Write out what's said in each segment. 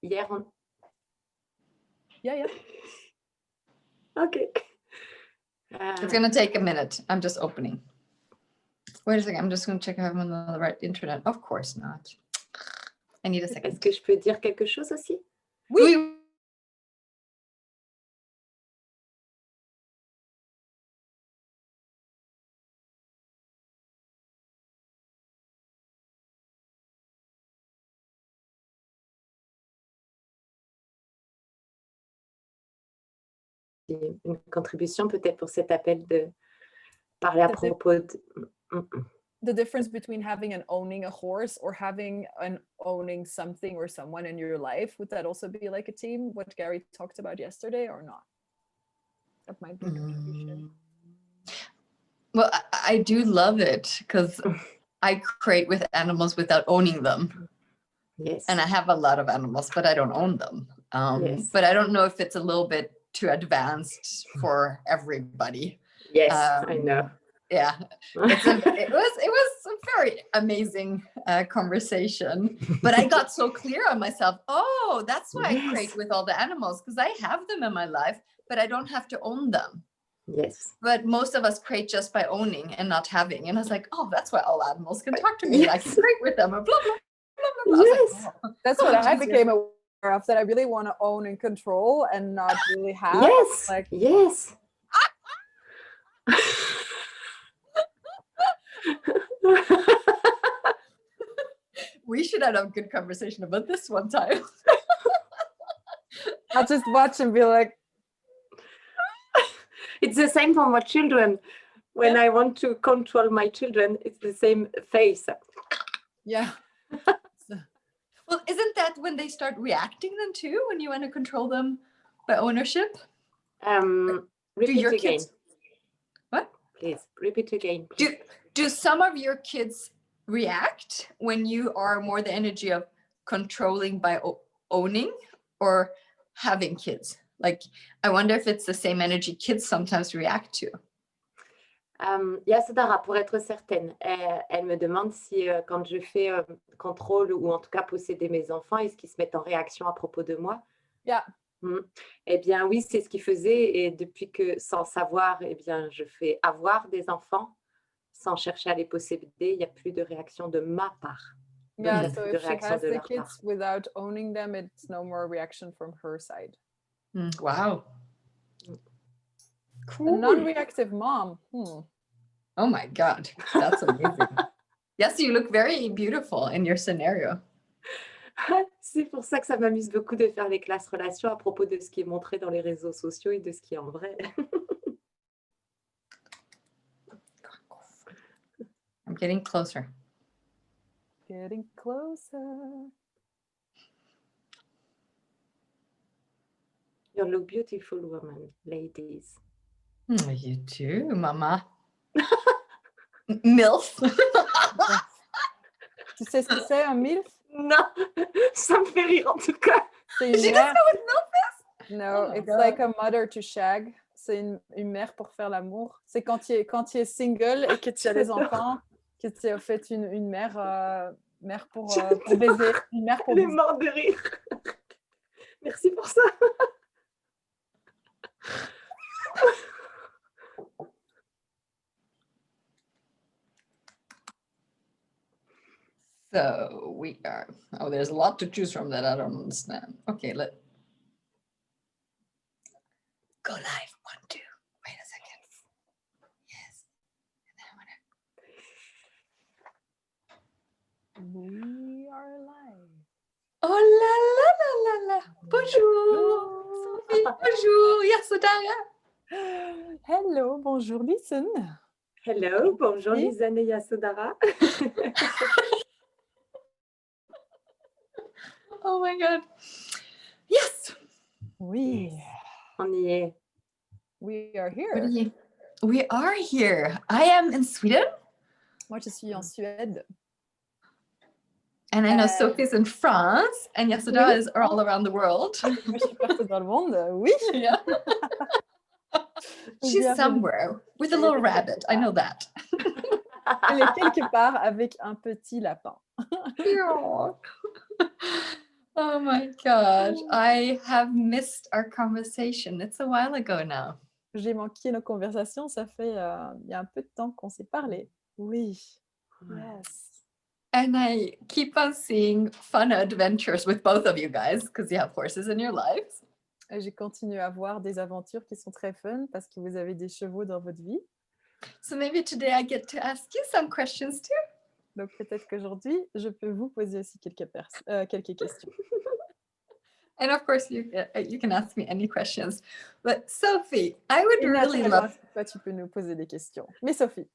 hier, Yeah. Okay. It's going to take a minute. I'm just opening. Wait a second. I'm just going to check if I'm on the right internet. Of course not. I need a second. Est-ce que je peux dire quelque chose aussi? Oui. Une contribution peut-être pour cet appel de parler à propos de... The difference between having and owning a horse or having and owning something or someone in your life, would that also be like a team, what Gary talked about yesterday, or not? That might be a contribution. Well, I do love it because I create with animals without owning them. Yes. And I have a lot of animals, but I don't own them. Yes. But I don't know if it's a little bit too advanced for everybody. Yes, I know. Yeah, it was a very amazing conversation. But I got so clear on myself. Oh, that's why I create with all the animals, because I have them in my life, but I don't have to own them. Yes. But most of us create just by owning and not having. And I was like, oh, that's why all animals can talk to me. Yes. I can create with them. And blah, blah, blah, blah. Yes. Like, oh. That's what I became aware of, that I really want to own and control and not really have. Yes. Like, yes. We should have a good conversation about this one time. I'll just watch and be like, it's the same for my children. When I want to control my children, it's the same face. Yeah. Well, isn't that when they start reacting then too, when you want to control them by ownership? Repeat your again. kids... What? Please, repeat again. Please. Do some of your kids react when you are more the energy of controlling by owning or having kids? Like, I wonder if it's the same energy kids sometimes react to. Yasodhara, pour être certaine, elle me demande si quand je fais contrôle ou en tout cas posséder mes enfants, est-ce qu'ils se mettent en réaction à propos de moi? Yeah. Eh bien oui, c'est ce qu'ils faisaient, et depuis que, sans savoir, eh bien, je fais avoir des enfants sans chercher à les posséder, il n'y a plus de réaction de ma part. Yeah, so if she has the kids without owning them, it's no more reaction from her side. Wow. Cool. A non-reactive mom. Oh my God, that's amazing. Yes, you look very beautiful in your scenario. C'est pour ça que ça m'amuse beaucoup de faire les classes relations à propos de ce qui est montré dans les réseaux sociaux et de ce qui est en vrai. I'm getting closer. Getting closer. You look beautiful, woman, ladies. You too, mama. MILF. Tu sais ce que c'est un MILF? Non, ça me fait rire en tout cas. She doesn't know what MILF is? No, it's like a mother to shag. C'est une mère pour faire l'amour. C'est quand tu es single et que tu as des enfants, que tu as fait une mère pour baiser. Une mère pour Elle est baiser. morte de rire. Merci pour ça. So we are, there's a lot to choose from that I don't understand. Okay, go live, 1, 2, wait a second. Yes, and then We are live. Oh la la la la la. Bonjour, Sophie. Bonjour, Yasodhara. Hello, bonjour Lisen. Hello, bonjour Lisen et Yasodhara. Oh my God. Yes. Oui. On y est. We are here. We are here. I am in Sweden. Moi, je suis en Suède. And I know Sophie's in France and Yasodhara is all around the world. Moi, je suis partout dans le monde. Oui. Yeah. She's somewhere with a little rabbit. I know that. Elle est quelque part avec un petit lapin. Oh my gosh, I have missed our conversation. It's a while ago now. J'ai manqué nos conversations, ça fait il y a un peu de temps qu'on s'est parlé. Oui. Ouais. Yes. And I keep on seeing fun adventures with both of you guys because you have horses in your lives. Et j'ai continué à voir des aventures qui sont très fun parce que vous avez des chevaux dans votre vie. So maybe today I get to ask you some questions too. Donc peut-être qu'aujourd'hui, je peux vous poser aussi quelques questions. And of course, you can ask me any questions. But Sophie, I would Et really naturellement, love... toi, tu peux nous poser des questions. Mais Sophie,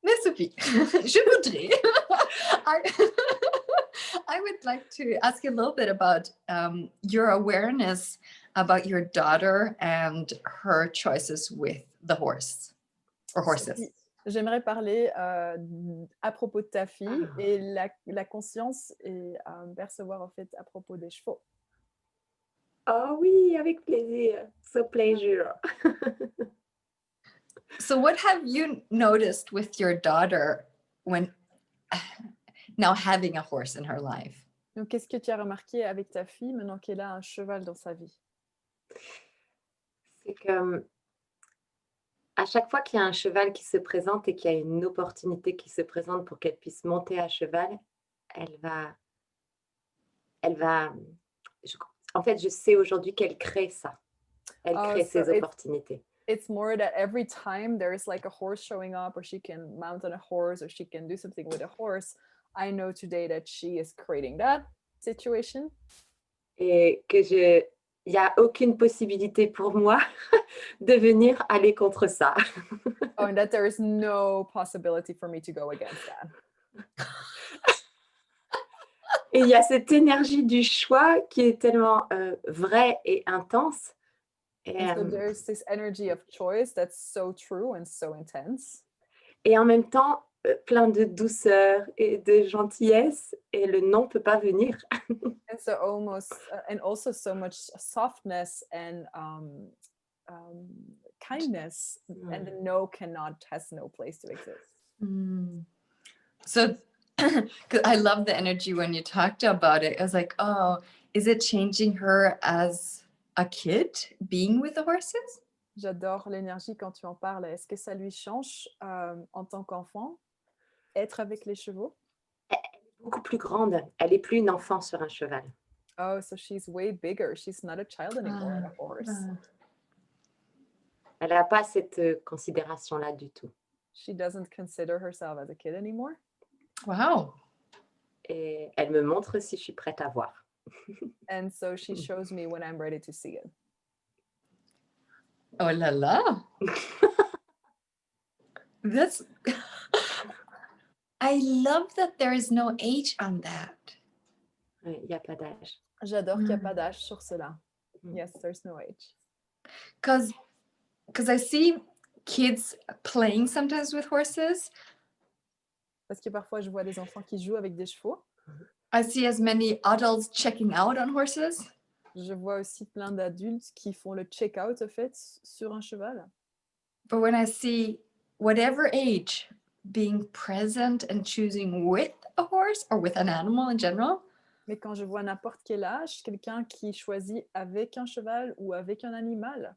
Mais Sophie, je voudrais... I would like to ask you a little bit about your awareness about your daughter and her choices with the horse or horses. Sophie, j'aimerais parler à propos de ta fille et la conscience et percevoir en fait à propos des chevaux. Oh oui, avec plaisir. So pleasure. So what have you noticed with your daughter when now having a horse in her life? Donc, qu'est-ce que tu as remarqué avec ta fille maintenant qu'elle a un cheval dans sa vie? C'est que à chaque fois qu'il y a un cheval qui se présente et qu'il y a une opportunité qui se présente pour qu'elle puisse monter à cheval, elle va, en fait, je sais aujourd'hui qu'elle crée ça. Elle Oh, crée so ces opportunités. It's more that every time there's like a horse showing up or she can mount on a horse or she can do something with a horse, I know today that she is creating that situation. Et il n'y a aucune possibilité pour moi de venir aller contre ça. Oh, and that there is no possibility for me to go against that. Et il y a cette énergie du choix qui est tellement vraie et intense. And so there's this energy of choice that's so true and so intense. Et en même temps, plein de douceur et de gentillesse, et le non peut pas venir. And so almost, and also so much softness and kindness, and the no has no place to exist. So, because I love the energy when you talked about it. I was like, oh, is it changing her as a kid being with the horses? J'adore l'énergie quand tu en parles. Est-ce que ça lui change en tant qu'enfant, être avec les chevaux? Elle est beaucoup plus grande. Elle est plus une enfant sur un cheval. Oh, so she's way bigger. She's not a child anymore on a horse. Elle n'a pas cette considération-là du tout. She doesn't consider herself as a kid anymore. Wow. Et elle me montre si je suis prête à voir. And so she shows me when I'm ready to see it. Oh la la. That's... I love that there is no age on that. Il n'y a pas d'âge. J'adore qu'il n'y a pas d'âge sur cela. Yes, there's no age. Because I see kids playing sometimes with horses. Parce que parfois, je vois des enfants qui jouent avec des chevaux. I see as many adults checking out on horses. Je vois aussi plein d'adultes qui font le check-out, en fait, sur un cheval. But when I see whatever age being present and choosing with a horse or with an animal in general. Mais quand je vois n'importe quel âge, quelqu'un qui choisit avec un cheval ou avec un animal,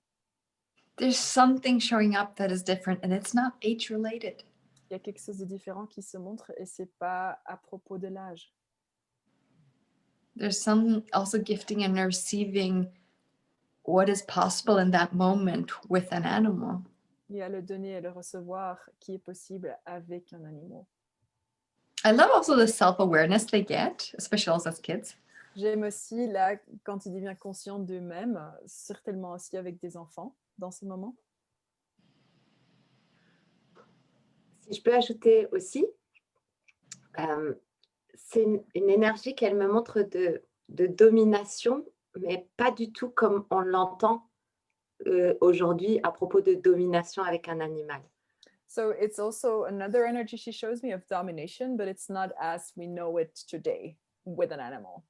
There's something showing up that is different and it's not age related. il y a quelque chose de différent qui se montre et c'est pas à propos de l'âge. There's some also gifting and receiving what is possible in that moment with an animal. Il y a le donner et le recevoir qui est possible avec un animal. I love also the self-awareness they get, especially also as kids. J'aime aussi là quand ils deviennent conscients d'eux-mêmes, certainement aussi avec des enfants dans ce moment. Si je peux ajouter aussi, c'est une énergie qu'elle me montre de domination, mais pas du tout comme on l'entend aujourd'hui à propos de domination avec un animal. So it's also another energy she shows me of domination, but it's not as we know it today with an animal.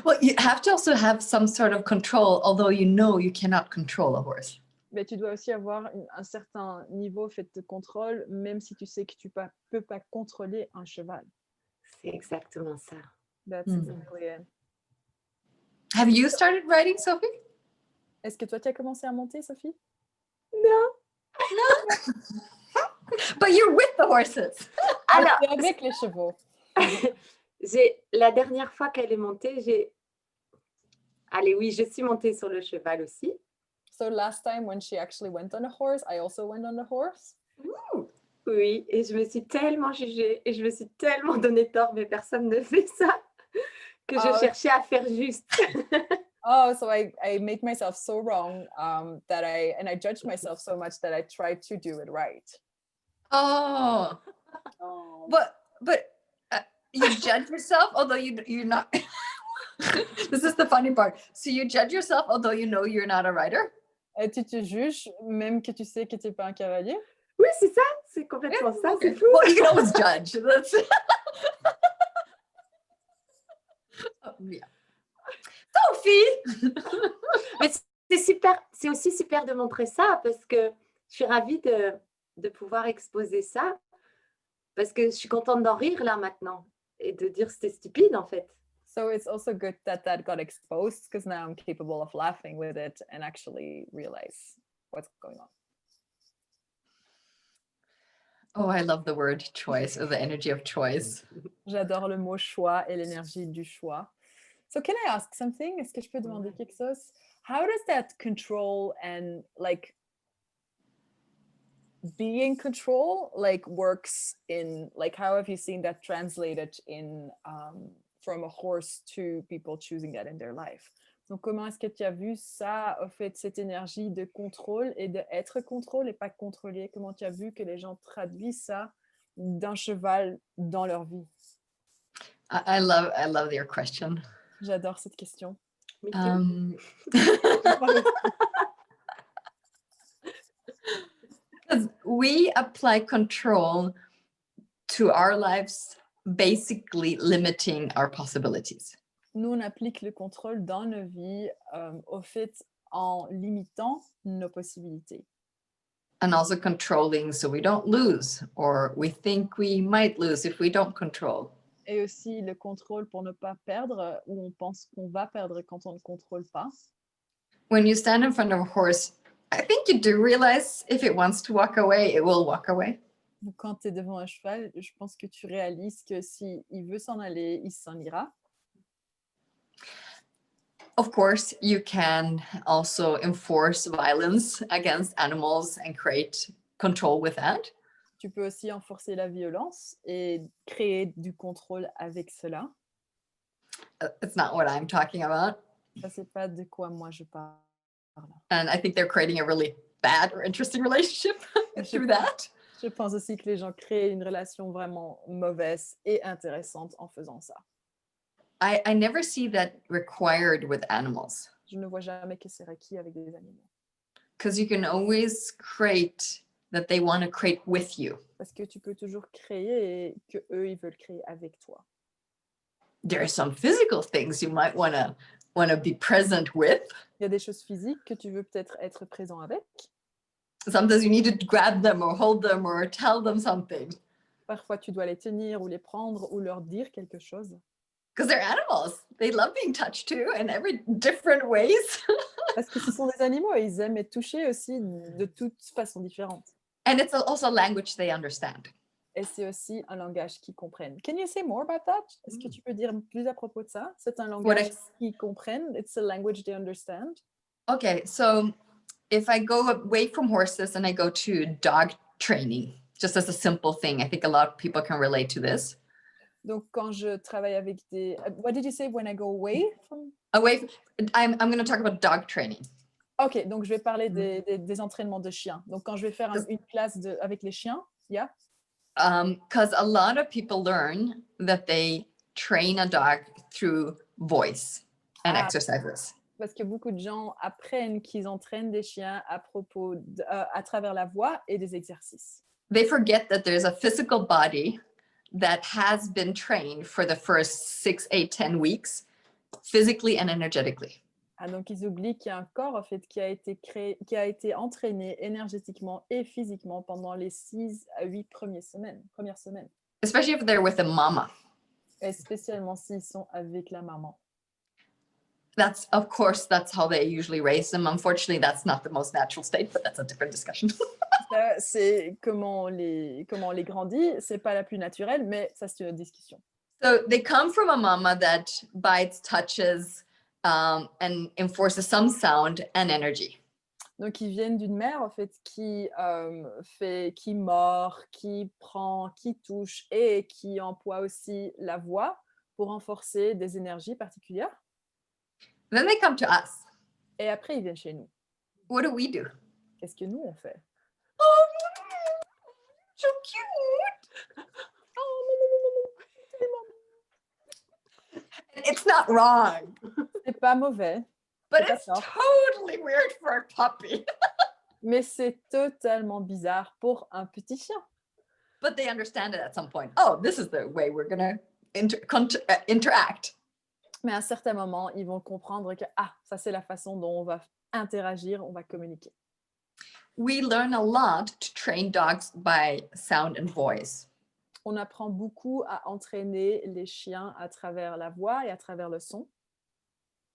Well, you have to also have some sort of control, although you know you cannot control a horse. Mais tu dois aussi avoir un certain niveau fait de contrôle, même si tu sais que tu peux pas contrôler un cheval. C'est exactement ça. That's exactly it. Have you started riding, Sophie? Est-ce que toi, tu as commencé à monter, Sophie? Non. But you're with the horses. Alors, Tu es avec les chevaux. la dernière fois qu'elle est montée, allez, oui, je suis montée sur le cheval aussi. So last time when she actually went on a horse, I also went on a horse. Ooh. Oui, et je me suis tellement jugée et je me suis tellement donné tort, mais personne ne fait ça, que je cherchais à faire juste. Oh, so I make myself so wrong that I judge myself so much that I try to do it right. Oh. But you judge yourself, although you're not. This is the funny part. So you judge yourself, although you know you're not a rider? Et tu te juges même que tu sais que tu n'es pas un cavalier? Oui, c'est ça, c'est complètement ça, Okay. c'est fou. Well, you can always judge. That's... Oh, yeah. Sophie! Mais c'est aussi super de montrer ça parce que je suis ravie de pouvoir exposer ça parce que je suis contente d'en rire là maintenant et de dire c'était stupide en fait. So it's also good that got exposed because now I'm capable of laughing with it and actually realize what's going on. Oh, I love the word choice, or the energy of choice. J'adore le mot choix et l'énergie du choix. So can I ask something? Est-ce que je peux demander quelque chose? How does that control and like being control like works in like how have you seen that translated in from a horse to people choosing that in their life? Donc comment est-ce que tu as vu ça, au fait, cette énergie de contrôle et d'être contrôle et pas contrôlé? Comment tu as vu que les gens traduisent ça d'un cheval dans leur vie? I love your question. J'adore cette question. Me too. Because we apply control to our lives, basically limiting our possibilities. Nous, on applique le contrôle dans nos vies, au fait, en limitant nos possibilités. And also controlling so we don't lose, or we think we might lose if we don't control. Et aussi le contrôle pour ne pas perdre, ou on pense qu'on va perdre quand on ne contrôle pas. When you stand in front of a horse, I think you do realize if it wants to walk away, it will walk away. Donc, quand tu es devant un cheval, je pense que tu réalises que s'il veut s'en aller, il s'en ira. Of course, you can also enforce violence against animals and create control with that. Tu peux aussi enforcer la violence et créer du contrôle avec cela. It's not what I'm talking about. Ça, c'est pas de quoi moi je parle. And I think they're creating a really bad or interesting relationship through that. Je pense aussi que les gens créent une relation vraiment mauvaise et intéressante en faisant ça. I never see that required with animals. Je ne vois jamais que c'est requis avec des animaux. Because you can always create that they want to create with you. Parce que tu peux toujours créer et que eux ils veulent créer avec toi. There are some physical things you might want to be present with. Il y a des choses physiques que tu veux peut-être être présent avec. Sometimes you need to grab them or hold them or tell them something. Parfois tu dois les tenir ou les prendre ou leur dire quelque chose. Because they're animals. They love being touched too in every different ways. Parce que ce sont des animaux et ils aiment être touchés aussi de toutes façons différentes. And it's also a language they understand. Et c'est aussi un langage qu'ils comprennent. Can you say more about that? Est-ce que tu peux dire plus à propos de ça? C'est un langage qu'ils comprennent. It's a language they understand. Okay, so if I go away from horses and I go to dog training, just as a simple thing, I think a lot of people can relate to this. Donc, quand je travaille avec des... What did you say when I go away from... I'm going to talk about dog training. Ok, donc je vais parler des entraînements de chiens. Donc, quand je vais faire une classe avec les chiens, yeah? Because a lot of people learn that they train a dog through voice and exercises. Parce que beaucoup de gens apprennent qu'ils entraînent des chiens à travers la voix et des exercices. They forget that there's a physical body that has been trained for the first 6, 8, 10 weeks, physically and energetically. Donc, ils oublient qu'il y a un corps en fait, qui a été entraîné énergétiquement et physiquement pendant les 6 à 8 premières semaines. Especially if they're with a mama. Et spécialement s'ils sont avec la maman. That's how they usually raise them. Unfortunately, that's not the most natural state, but that's a different discussion. Ça, c'est comment on les grandit. C'est pas la plus naturelle, mais ça, c'est une autre discussion. So they come from a mama that bites, touches, and enforces some sound and energy. Donc, ils viennent d'une mère, en fait, qui mord, qui prend, qui touche et qui emploie aussi la voix pour renforcer des énergies particulières. Then they come to us. Et après, ils viennent chez nous. What do we do? Qu'est-ce que nous, on fait? Oh, so cute. It's not wrong, C'est pas mauvais, but C'est pas it's tort. totally weird for a puppy. mais c'est totalement bizarre pour un petit chien. But they understand it at some point. Oh, this is the way we're gonna interact. Mais à un certain moment, ils vont comprendre que ça, c'est la façon dont on va interagir, on va communiquer. We learn a lot to train dogs by sound and voice. On apprend beaucoup à entraîner les chiens à travers la voix et à travers le son.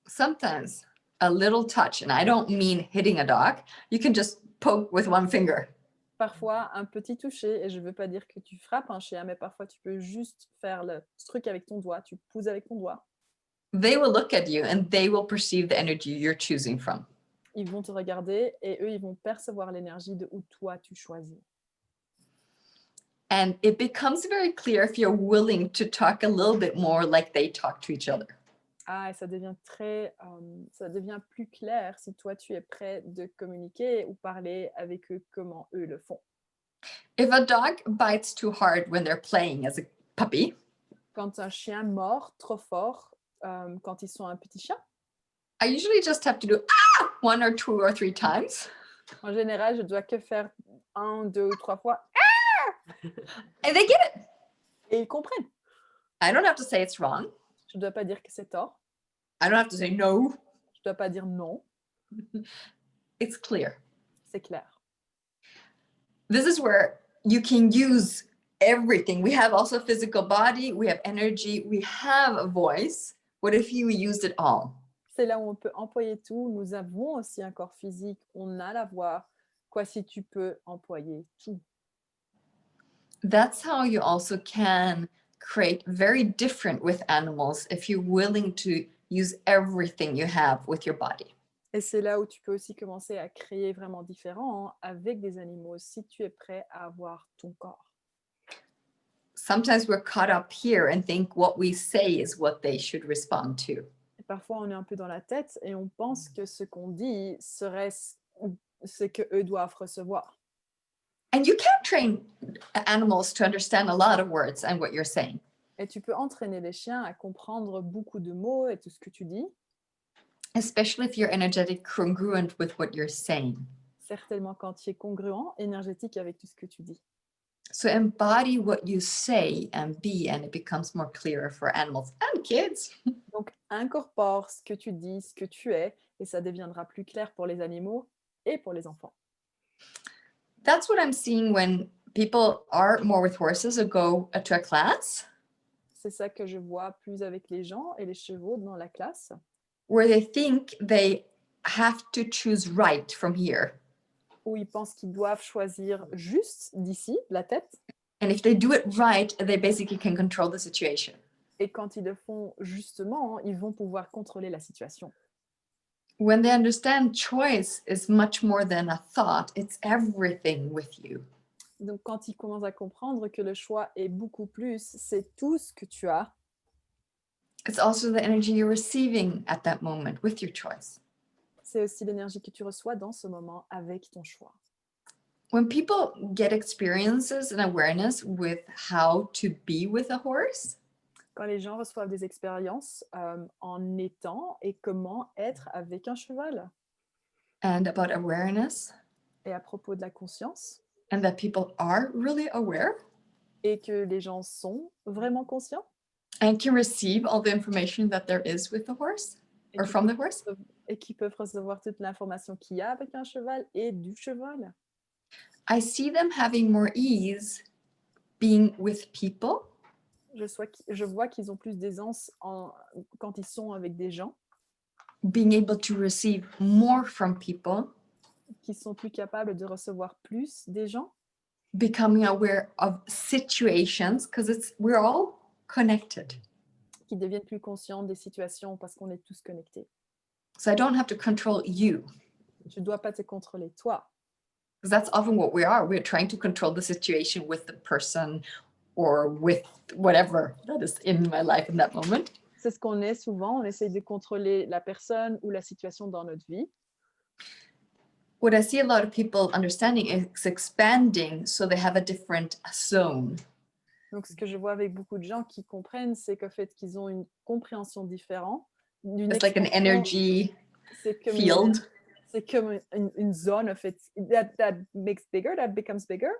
Sometimes a little touch, and I don't mean hitting a dog. You can just poke with one finger. Parfois, un petit toucher, et je ne veux pas dire que tu frappes un chien, mais parfois tu peux juste faire le truc avec ton doigt, tu pousses avec ton doigt. They will look at you and they will perceive the energy you're choosing from. Ils vont te regarder et eux, ils vont percevoir l'énergie de où toi tu choisis. And it becomes very clear if you're willing to talk a little bit more like they talk to each other. Et ça devient plus clair si toi tu es prêt de communiquer ou parler avec eux comment eux le font. If a dog bites too hard when they're playing as a puppy, Quand un chien mord trop fort, quand ils sont un petit chien, I usually just have to do 1 or 2 or 3 times. en général, je dois que faire 1, 2 ou 3 fois And they get it. et ils comprennent. I don't have to say it's wrong. Je ne dois pas dire que c'est tort. I don't have to say no. Je ne dois pas dire non. It's clear. C'est clair. This is where you can use everything. We have also a physical body, we have energy, we have a voice. What if you used it all? C'est là où on peut employer tout. Nous avons aussi un corps physique. On a la voix. Quoi si tu peux employer tout? That's how you also can create very different with animals if you're willing to use everything you have with your body. Et c'est là où tu peux aussi commencer à créer vraiment différent avec des animaux si tu es prêt à avoir ton corps. Sometimes we're caught up here and think what we say is what they should respond to. Et parfois, on est un peu dans la tête et on pense que ce qu'on dit serait ce qu'eux doivent recevoir. And you can train animals to understand a lot of words and what you're saying. Et tu peux entraîner les chiens à comprendre beaucoup de mots et tout ce que tu dis. Especially if you're energetic congruent with what you're saying. Certainement quand tu es congruent, énergétique avec tout ce que tu dis. So embody what you say and be, and it becomes more clearer for animals and kids. Donc, incorpore ce que tu dis, ce que tu es, et ça deviendra plus clair pour les animaux et pour les enfants. That's what I'm seeing when people are more with horses or go to a class. C'est ça que je vois plus avec les gens et les chevaux dans la classe. Where they think they have to choose right from here. Où ils pensent qu'ils doivent choisir juste d'ici, la tête. And if they do it right, they basically can control the situation. Et quand ils le font justement, ils vont pouvoir contrôler la situation. When they understand choice is much more than a thought, it's everything with you. Donc quand ils commencent à comprendre que le choix est beaucoup plus, c'est tout ce que tu as. It's also the energy you're receiving at that moment with your choice. C'est aussi l'énergie que tu reçois dans ce moment avec ton choix. When people get experiences and awareness with how to be with a horse, Quand les gens reçoivent des expériences en étant et comment être avec un cheval. and about awareness, Et à propos de la conscience, and that people are really aware et que les gens sont vraiment conscients. and can receive all the information that there is with the horse or from the horse. Et qui peuvent recevoir toute l'information qu'il y a avec un cheval et du cheval. I see them having more ease being with people Je vois qu'ils ont plus d'aisance quand ils sont avec des gens, being able to receive more from people, qui sont plus capables de recevoir plus des gens, becoming aware of situations, because we're all connected. qui deviennent plus conscients des situations parce qu'on est tous connectés. So I don't have to control you, Je ne dois pas te contrôler toi. because that's often what we are. We're trying to control the situation with the person or with whatever that is in my life in that moment. C'est ce qu'on est souvent, on essaye de contrôler la personne ou la situation dans notre vie. What I see a lot of people understanding is expanding, so they have a different zone. Donc, ce que je vois avec beaucoup de gens qui comprennent, c'est qu'en fait, qu'ils ont une compréhension différente. It's like an expansion, energy c'est comme field. C'est comme une zone, en fait, that makes bigger, that becomes bigger,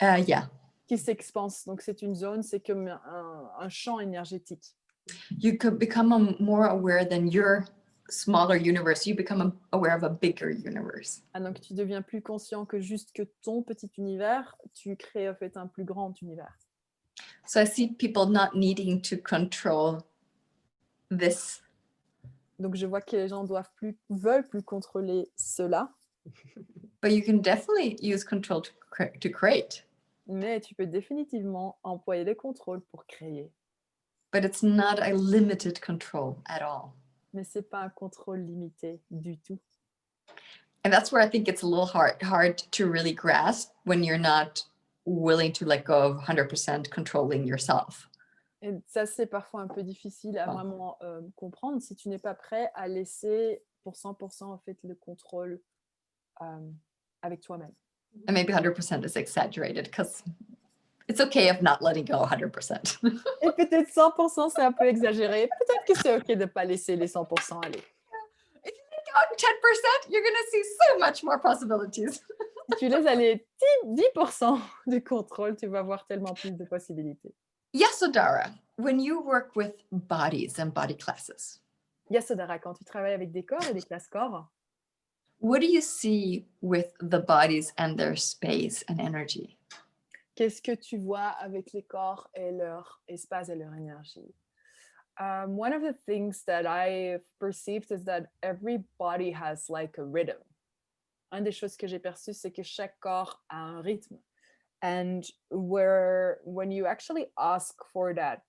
Yeah. qui s'expanse. Donc, c'est une zone, c'est comme un champ énergétique. You could become more aware than your smaller universe. You become aware of a bigger universe. Ah, donc, tu deviens plus conscient que juste que ton petit univers, tu crées en fait un plus grand univers. So I see people not needing to control this. Donc, je vois que les gens veulent plus contrôler cela, But you can definitely use control to create. mais tu peux définitivement employer le contrôle pour créer. But it's not a limited control at all. Mais c'est pas un contrôle limité du tout. And that's where I think it's a little hard to really grasp when you're not willing to let go of 100% controlling yourself. Et ça, c'est parfois un peu difficile à vraiment comprendre si tu n'es pas prêt à laisser pour 100% en fait le contrôle avec toi-même. And maybe 100% is exaggerated, because it's okay if not letting go 100%. Et peut-être 100%, c'est un peu exagéré. Peut-être que c'est OK de ne pas laisser les 100% aller. If you let go 10%, you're going to see so much more possibilities. Si tu laisses aller 10% du contrôle, tu vas voir tellement plus de possibilités. Yasodhara, when you work with bodies and body classes, Yasodhara, quand tu travailles avec des corps et des classes corps, what do you see with the bodies and their space and energy? qu'est-ce que tu vois avec les corps et leur espace et leur énergie? One of the things that I've perceived is that every body has like a rhythm. Une des choses que j'ai perçues, c'est que chaque corps a un rythme. And when you actually ask for that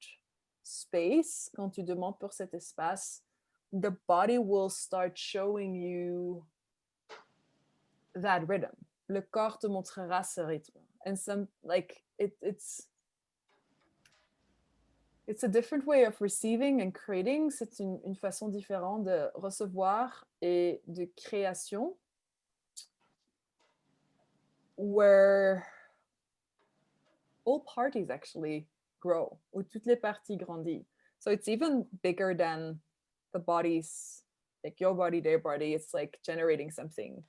space, quand tu demandes pour cet espace, the body will start showing you that rhythm. Le corps te montrera ce rythme. And it's a different way of receiving and creating. C'est une façon différente de recevoir et de création, where all parties actually grow, où toutes les parties grandissent. So it's even bigger than the bodies, like your body, their body. It's like generating something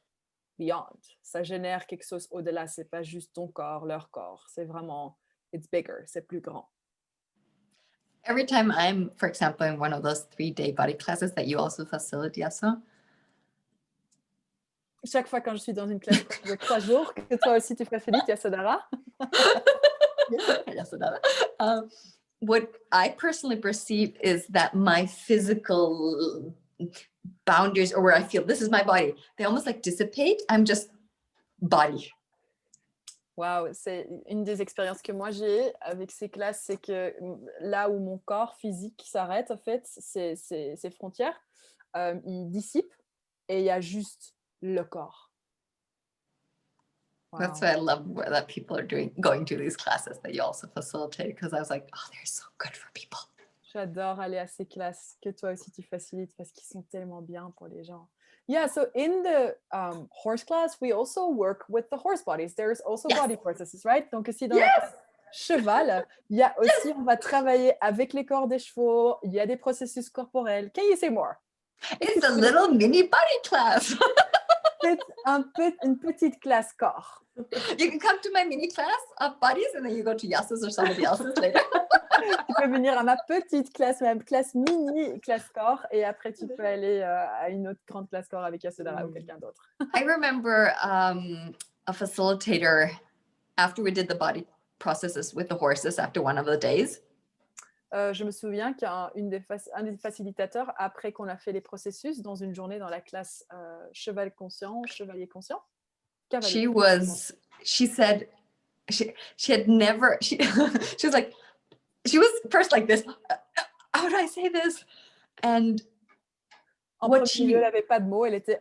beyond. Ça génère quelque chose au-delà. C'est pas juste ton corps, leur corps. C'est vraiment, it's bigger, c'est plus grand. Every time I'm, for example, in one of those 3-day body classes that you also facilitate, Yasa, Chaque fois quand je suis dans une classe de 3 jours, que toi aussi tu facilites, Yasodhara. Yasodhara, what I personally perceive is that my physical boundaries, or where I feel this is my body, they almost like dissipate. I'm just body. Wow, c'est une des expériences que moi j'ai avec ces classes, c'est que là où mon corps physique s'arrête, en fait, ces frontières, il dissipe et il y a juste le corps. Wow. That's why I love that people are going to these classes that you also facilitate, because I was like, oh, they're so good for people. J'adore aller à ces classes que toi aussi tu facilites parce qu'ils sont tellement bien pour les gens. Yeah, so in the horse class, we also work with the horse bodies. There's also body processes, right? Donc aussi dans la classe cheval, il y a aussi, on va travailler avec les corps des chevaux, il y a des processus corporels. Can you say more? It's a little mini body class. C'est une petite classe corps. You can come to my mini class of bodies and then you go to Yasa's or somebody else's later. Tu peux venir à ma petite classe, ma classe mini classe corps, et après tu peux aller à une autre grande classe corps avec Yasodhara ou quelqu'un d'autre. I remember a facilitator, after we did the body processes with the horses after one of the days, Je me souviens qu'un des facilitateurs, après qu'on a fait les processus dans une journée dans la classe chevalier conscient, She said she had never she she was like she was first like this, how do I say this, and en premier lieu, elle n'avait pas de mots, elle était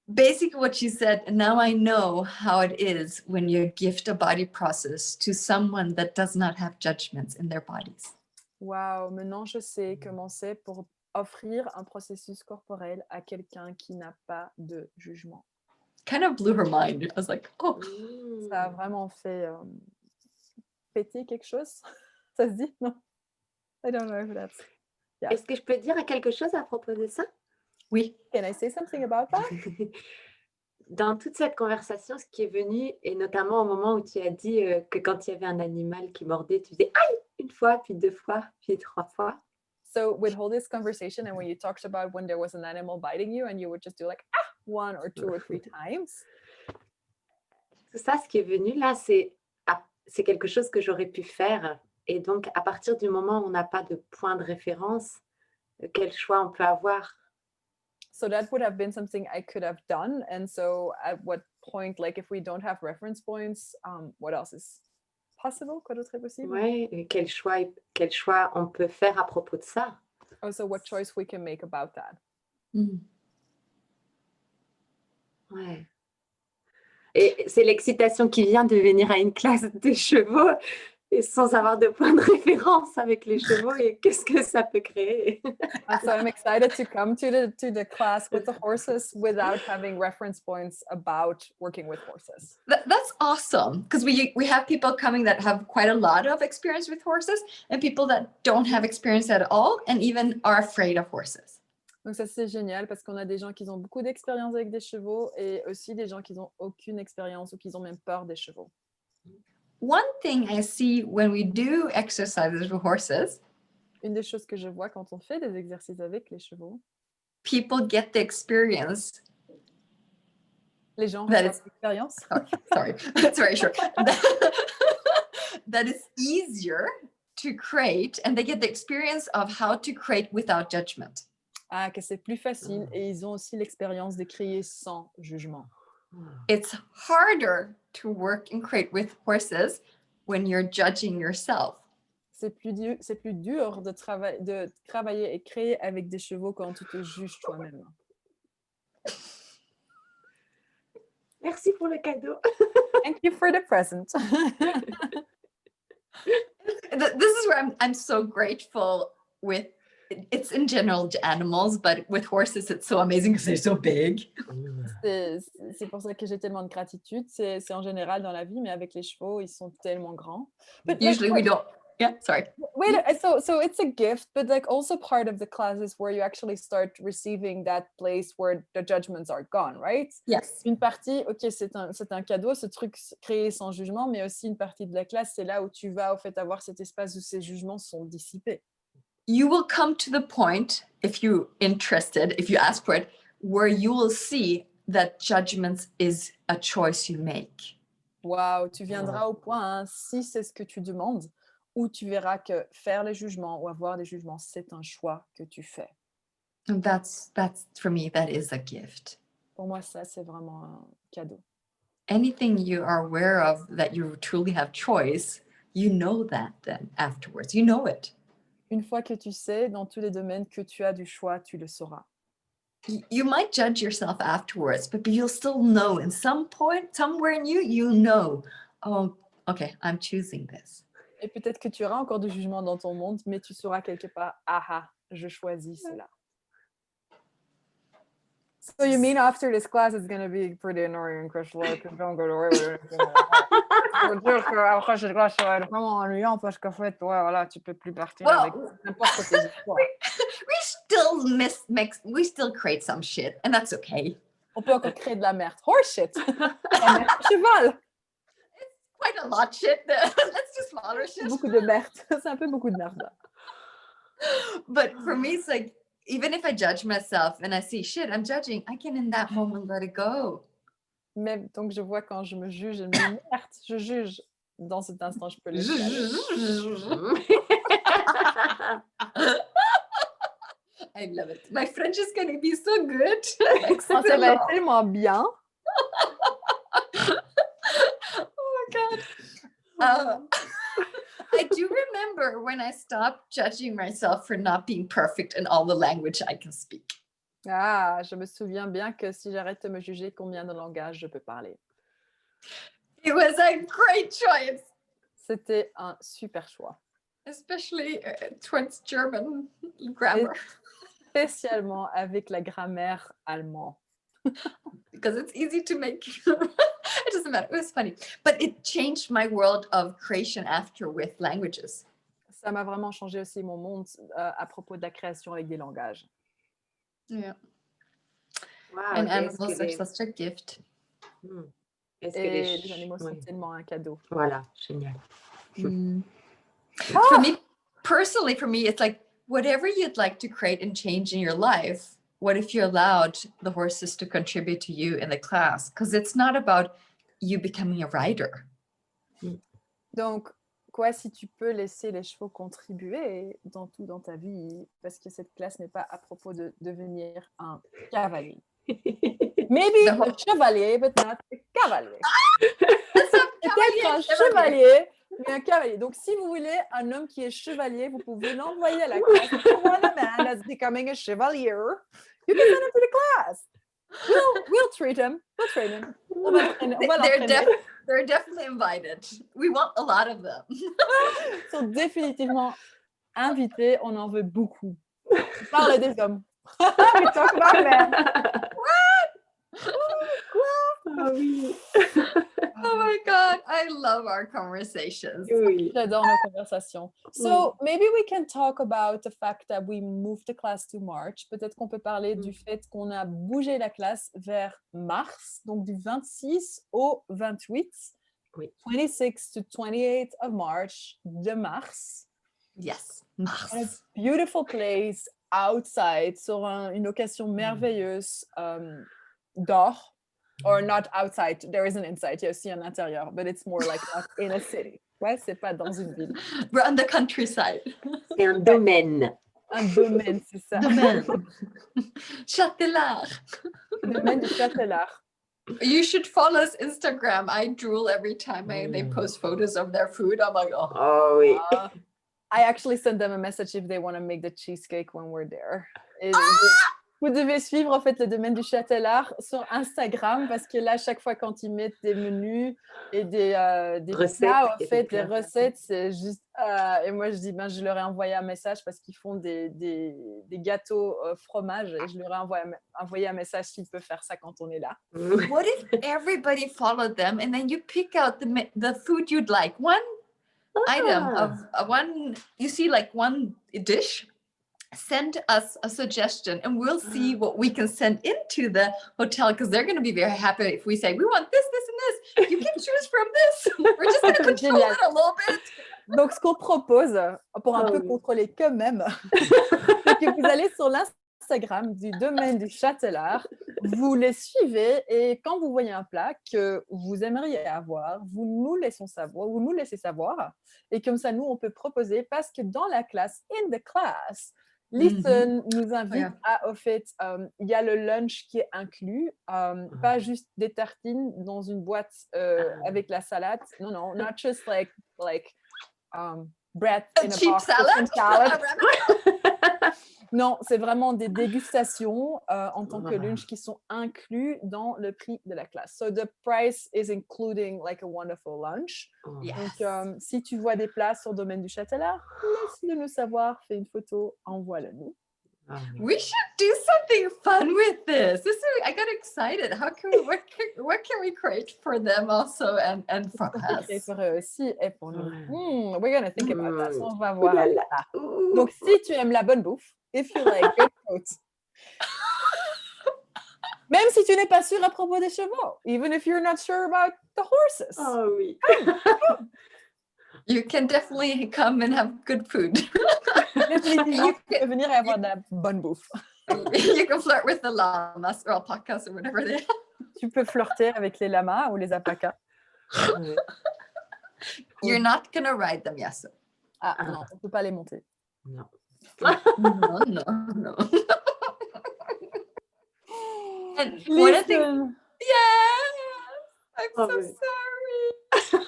basically what she said, now I know how it is when you gift a body process to someone that does not have judgments in their bodies. Wow, maintenant je sais comment c'est pour offrir un processus corporel à quelqu'un qui n'a pas de jugement. Kind of blew her mind. I was like, oh. Ça a vraiment fait péter quelque chose. Ça se dit? Non? I don't know if that's... Yeah. Est-ce que je peux dire quelque chose à propos de ça? Oui. Can I say something about that? Dans toute cette conversation, ce qui est venu, et notamment au moment où tu as dit que quand il y avait un animal qui mordait, tu faisais aïe une fois, puis 2 fois, puis 3 fois. So with all this conversation and when you talked about when there was an animal biting you and you would just do like 1 or 2 or 3 times. Tout ça, ce qui est venu là, c'est quelque chose que j'aurais pu faire. Et donc, à partir du moment où on n'a pas de point de référence, quel choix on peut avoir? So that would have been something I could have done. And so at what point, like if we don't have reference points, what else is possible? Quoi d'autre est possible? Oui, quel choix on peut faire à propos de ça? Also, what choice we can make about that? Ouais. Et c'est l'excitation qui vient de venir à une classe de chevaux et sans avoir de point de référence avec les chevaux et qu'est-ce que ça peut créer. So I'm excited to come to the class with the horses without having reference points about working with horses. That's awesome, because we have people coming that have quite a lot of experience with horses and people that don't have experience at all and even are afraid of horses. Donc ça c'est génial parce qu'on a des gens qui ont beaucoup d'expérience avec des chevaux et aussi des gens qui n'ont aucune expérience ou qui ont même peur des chevaux. One thing I see when we do exercises with horses, une des choses que je vois quand on fait des exercices avec les chevaux, people get the experience. Les gens ont l'expérience. Sorry, that's very short. That is easier to create, and they get the experience of how to create without judgment. Ah, que c'est plus facile et ils ont aussi l'expérience de créer sans jugement. It's harder to work and create with horses when you're judging yourself. C'est plus dur de travailler et créer avec des chevaux quand tu te juges toi-même. Merci pour le cadeau. Thank you for the present. This is where I'm so grateful with. It's in general animals, but with horses, it's so amazing because they're so big. C'est pour ça que j'ai tellement de gratitude. C'est en général dans la vie, mais avec les chevaux, ils sont tellement grands. But usually we don't. Yeah, sorry. Wait, so it's a gift, but like also part of the class is where you actually start receiving that place where the judgments are gone, right? Yes. Une partie, ok, c'est un cadeau, ce truc créé sans jugement, mais aussi une partie de la classe, c'est là où tu vas au fait avoir cet espace où ces jugements sont dissipés. You will come to the point, if you're interested, if you ask for it, where you will see that judgments is a choice you make. Wow, tu viendras au point, hein, si c'est ce que tu demandes, où tu verras que faire les jugements ou avoir des jugements, c'est un choix que tu fais. And that's for me, that is a gift. Pour moi, ça, c'est vraiment un cadeau. Anything you are aware of that you truly have choice, you know that then afterwards. You know it. Une fois que tu sais, dans tous les domaines que tu as du choix, tu le sauras. You might judge yourself afterwards, but you'll still know in some point, somewhere in you, you know, oh, okay, I'm choosing this. Et peut-être que tu auras encore du jugement dans ton monde, mais tu sauras quelque part, ah, je choisis cela. So you mean after this class, it's going to be pretty annoying, Crystal, because don't go to work with anything. Pour dire qu'après cette classe, ça va être vraiment ennuyant parce qu'en fait, ouais, voilà, tu peux plus partir avec n'importe quelle histoire. We still create some shit, and that's okay. On peut encore créer de la merde. Horse shit. La merde cheval. Quite a lot shit. Let's do smaller shit. Beaucoup de merde. C'est un peu beaucoup de merde. But for me, it's like, even if I judge myself and I see shit, I'm judging, I can in that moment let it go. Même donc je vois quand je me juge, je me dis merde, je juge. dans cet instant, je peux laisser aller. I love it. My French is going to be so good. Ça va être tellement bien. Oh my God. I do remember when I stopped judging myself for not being perfect in all the language I can speak. Ah, je me souviens bien que si j'arrête de me juger, combien de langages je peux parler. It was a great choice. C'était un super choix. Especially towards German grammar. Spécialement avec la grammaire allemande. Because it's easy to make. It doesn't matter. It was funny. But it changed my world of creation after with languages. Ça m'a vraiment changé aussi mon monde à propos de la création avec des langages. Yeah. Wow, And animals are such a gift. Est-ce Et que les animaux sont tellement un cadeau. Voilà, génial. For me, personally, it's like whatever you'd like to create and change in your life, what if you allowed the horses to contribute to you in the class? Because it's not about you becoming a rider. Donc, quoi, si tu peux laisser les chevaux contribuer dans tout dans ta vie, parce que cette classe n'est pas à propos de devenir un cavalier. Maybe a chevalier, but not a cavalier. Peut-être un chevalier, mais un cavalier. Donc, si vous voulez un homme qui est chevalier, vous pouvez l'envoyer à la classe. If you want a man that's becoming a chevalier, you can send him to the class. We'll treat him. We'll train him. On va l'entraîner. They're definitely invited. We want a lot of them. Ils sont définitivement invités. On en veut beaucoup. On parle des hommes. We talk about men. What? Ah oui. Oh my God, I love our conversations. Oui. J'adore nos conversations. So maybe we can talk about the fact that we moved the class to March. Peut-être qu'on peut parler du fait qu'on a bougé la classe vers mars, donc du 26 au 28. Oui. 26 to 28th of March, de mars. Yes. A beautiful place outside, sur une location merveilleuse dehors. Or not outside, there is an inside, il y a aussi un intérieur, but it's more like not in a city. Ouais, c'est pas dans une ville. We're on the countryside. C'est un domaine. Un domaine, c'est ça. Domaine. Châtelard. Domaine du Châtelard. You should follow us Instagram. I drool every time they post photos of their food. I'm like, oh. Oh oui. I actually send them a message if they want to make the cheesecake when we're there. Vous devez suivre en fait le domaine du Châtelard sur Instagram parce que là, chaque fois quand ils mettent des menus et des Recettes, plats, en fait, des recettes, c'est juste... et moi, je dis, je leur ai envoyé un message parce qu'ils font des gâteaux fromage et je leur ai envoyé un message s'ils peuvent faire ça quand on est là. What if everybody followed them and then you pick out the food you'd like? One item of one, you see like one dish. Send us a suggestion and we'll see what we can send into the hotel because they're going to be very happy if we say we want this, this, and this. You can choose from this. We're just going to control it a little bit. Donc, ce qu'on propose, pour un peu contrôler quand même, c'est que vous allez sur l'Instagram du domaine du Châtelard, vous les suivez et quand vous voyez un plat que vous aimeriez avoir, vous nous laissez savoir et comme ça, nous, on peut proposer parce que dans la classe, in the class, Lisen nous invite à, au fait, il y a le lunch qui est inclus, pas juste des tartines dans une boîte avec la salade. Non, not just like bread in a cheap box. salad. Non, c'est vraiment des dégustations en tant que lunch qui sont inclus dans le prix de la classe. So the price is including like a wonderful lunch. Yes. Donc, si tu vois des plats sur le domaine du Châtelard, laisse-le nous savoir, fais une photo, envoie-le nous. We should do something fun with this. I got excited. What can we create for them also and for us? Pour eux aussi et pour nous. We're gonna think about that. On va voir. Donc, si tu aimes la bonne bouffe, if you like good food, même si tu n'es pas sûr à propos des chevaux, even if you're not sure about the horses. Oh oui. You can definitely come and have good food. Définitivement, tu peux venir et avoir de la bonne bouffe. You can flirt with the llamas or alpacas or whatever they are. Tu peux flirter avec les lamas ou les alpacas. You're not gonna ride them, yes. Ah non, on peut pas les monter. Non. No. And one of the things, I'm Oh, so oui. sorry.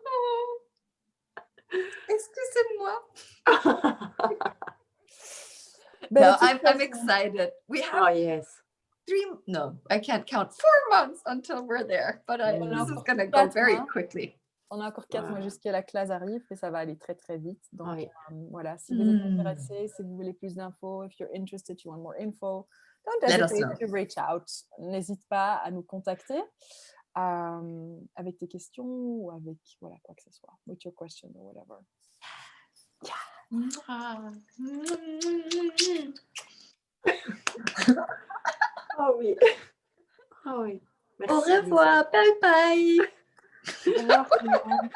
Oh. Excusez-moi. Ben, No, de toute I'm façon- excited. We have Oh, yes. I can't count, 4 months until we're there, but this is gonna go very quickly. On a encore 4 mois Voilà. jusqu'à la classe arrive et ça va aller très très vite. Donc Oui. voilà, si vous êtes intéressé, si vous voulez plus d'infos, if you're interested, you want more info, don't Let us hesitate know. to reach out. N'hésite pas à nous contacter avec tes questions ou avec voilà, quoi que ce soit, with your question or whatever. Oh oui. Oh oui. Merci, Au revoir, bye bye. Au revoir, tout le monde.